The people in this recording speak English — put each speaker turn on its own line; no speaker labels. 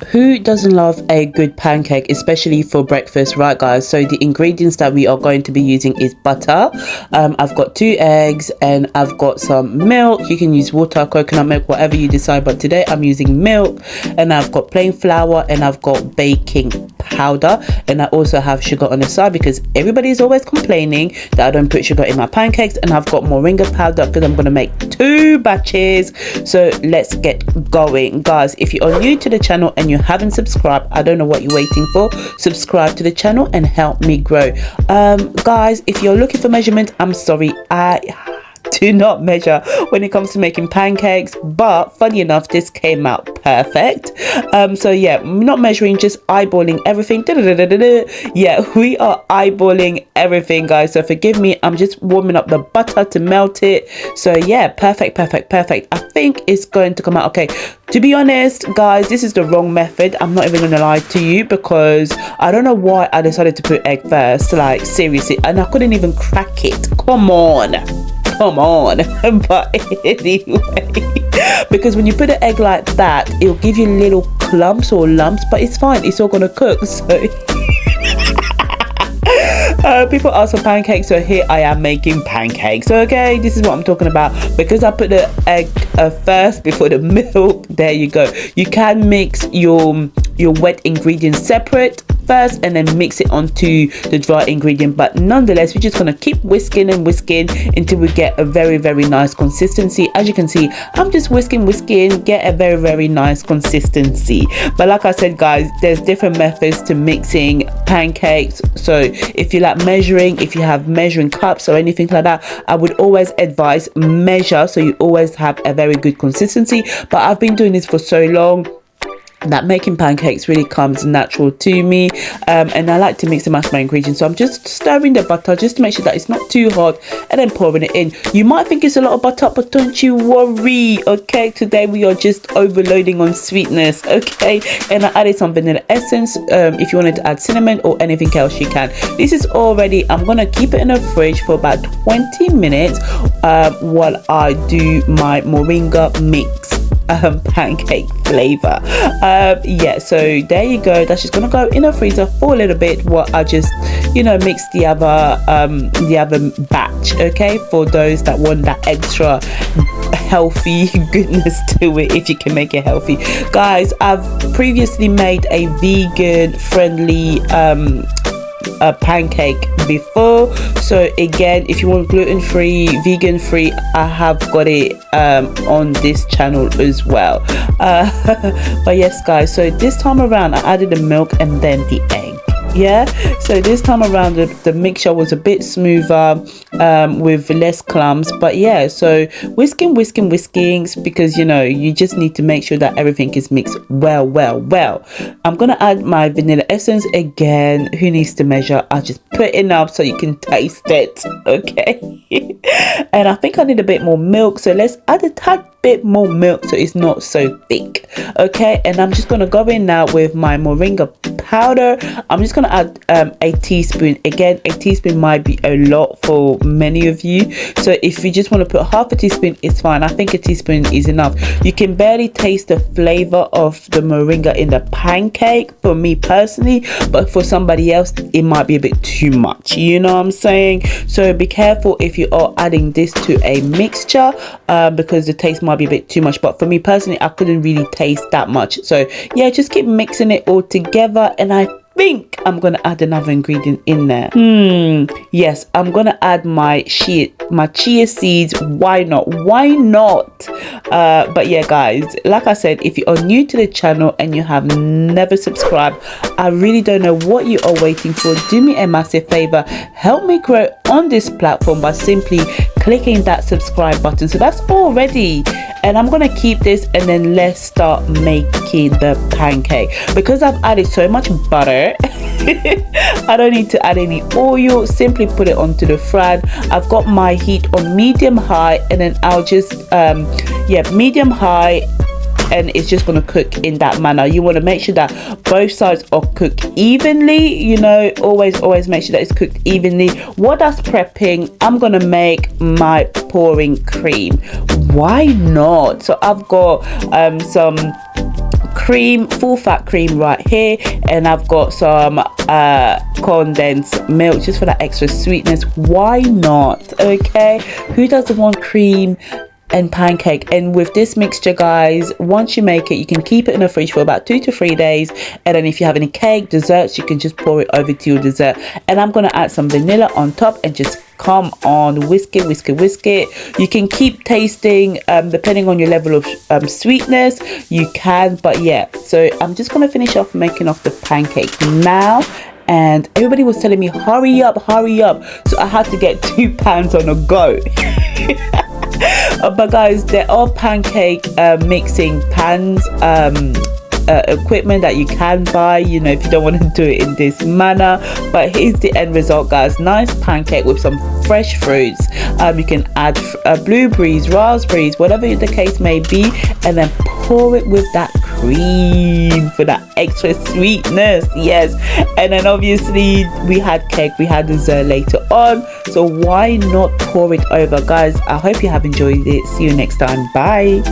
Who doesn't love a good pancake, especially for breakfast, right guys? So the ingredients that we are going to be using is butter. I've got 2 eggs and I've got some milk. You can use water, coconut milk, whatever you decide, but today I'm using milk. And I've got plain flour and I've got baking powder, and I also have sugar on the side because everybody is always complaining that I don't put sugar in my pancakes. And I've got moringa powder because I'm going to make 2 batches. So let's get going, guys. If you are new to the channel and you haven't subscribed, I don't know what you're waiting for. Subscribe to the channel and help me grow. Guys, if you're looking for measurements, I'm sorry, I do not measure when it comes to making pancakes, but funny enough, this came out perfect. So yeah, not measuring, just eyeballing everything. Yeah, we are eyeballing everything, guys, so forgive me. I'm just warming up the butter to melt it. So yeah, perfect. I think it's going to come out okay. To be honest, guys, this is the wrong method. I'm not even gonna lie to you because I don't know why I decided to put egg first, like seriously, and I couldn't even crack it. Come on. But anyway, because when you put an egg like that, it'll give you little clumps or lumps, but it's fine, it's all gonna cook. So people ask for pancakes, so here I am making pancakes. Okay, this is what I'm talking about. Because I put the egg first before the milk, there you go. You can mix your wet ingredients separate first and then mix it onto the dry ingredient, but nonetheless we're just gonna keep whisking and whisking until we get a very nice consistency. As you can see, I'm just whisking, get a very nice consistency. But like I said, guys, there's different methods to mixing pancakes. So if you like measuring, if you have measuring cups or anything like that, I would always advise measure, so you always have a very good consistency. But I've been doing this for so long that making pancakes really comes natural to me, and I like to mix and match my ingredients. So I'm just stirring the butter just to make sure that it's not too hot, and then pouring it in. You might think it's a lot of butter, but don't you worry, okay? Today we are just overloading on sweetness, okay? And I added some vanilla essence. If you wanted to add cinnamon or anything else, you can. This is all ready. I'm gonna keep it in the fridge for about 20 minutes while I do my moringa mix pancake flavor. Yeah, so there you go. That's just gonna go in the freezer for a little bit while I just, you know, mix the other batch, okay, for those that want that extra healthy goodness to it, if you can make it healthy. Guys, I've previously made a vegan friendly a pancake before, so again, if you want gluten-free, vegan-free, I have got it on this channel as well. But yes, guys, so this time around I added the milk and then the egg. Yeah, so this time around the mixture was a bit smoother, with less clumps. But yeah, so whisking because, you know, you just need to make sure that everything is mixed well. I'm gonna add my vanilla essence again. Who needs to measure? I just put enough so you can taste it, okay? And I think I need a bit more milk, so let's add a tad bit more milk so it's not so thick, okay? And I'm just gonna go in now with my moringa powder. I'm just gonna add a teaspoon. Again, a teaspoon might be a lot for many of you, so if you just want to put half a teaspoon, it's fine. I think a teaspoon is enough. You can barely taste the flavor of the moringa in the pancake, for me personally, but for somebody else it might be a bit too much, you know what I'm saying? So be careful if you are adding this to a mixture, because the taste might be a bit too much. But for me personally, I couldn't really taste that much. So yeah, just keep mixing it all together, and I think I'm gonna add another ingredient in there. Yes, I'm gonna add my chia seeds. Why not? But yeah, guys, like I said, if you are new to the channel and you have never subscribed, I really don't know what you are waiting for. Do me a massive favor, help me grow on this platform by simply clicking that subscribe button. So that's all ready, and I'm gonna keep this, and then let's start making the pancake. Because I've added so much butter, I don't need to add any oil. Simply put it onto the fry. I've got my heat on medium high, and then I'll just medium high, and it's just going to cook in that manner. You want to make sure that both sides are cooked evenly, you know, always make sure that it's cooked evenly. While that's prepping, I'm going to make my pouring cream. Why not? So I've got some cream, full fat cream right here, and I've got some condensed milk just for that extra sweetness. Why not? Okay, who doesn't want cream and pancake? And with this mixture, guys, once you make it, you can keep it in the fridge for about 2 to 3 days, and then if you have any cake, desserts, you can just pour it over to your dessert. And I'm gonna add some vanilla on top and just come on, whisk it, whisk it, whisk it. You can keep tasting depending on your level of sweetness, you can, but yeah. So I'm just gonna finish off making off the pancake now. And everybody was telling me hurry up, so I had to get 2 pans on a go. But guys, there are pancake mixing pans, equipment that you can buy, you know, if you don't want to do it in this manner. But here's the end result, guys. Nice pancake with some fresh fruits. You can add blueberries, raspberries, whatever the case may be, and then pour it with that cream for that extra sweetness. Yes, and then obviously we had cake, we had dessert later on, so why not pour it over, guys? I hope you have enjoyed it. See you next time. Bye.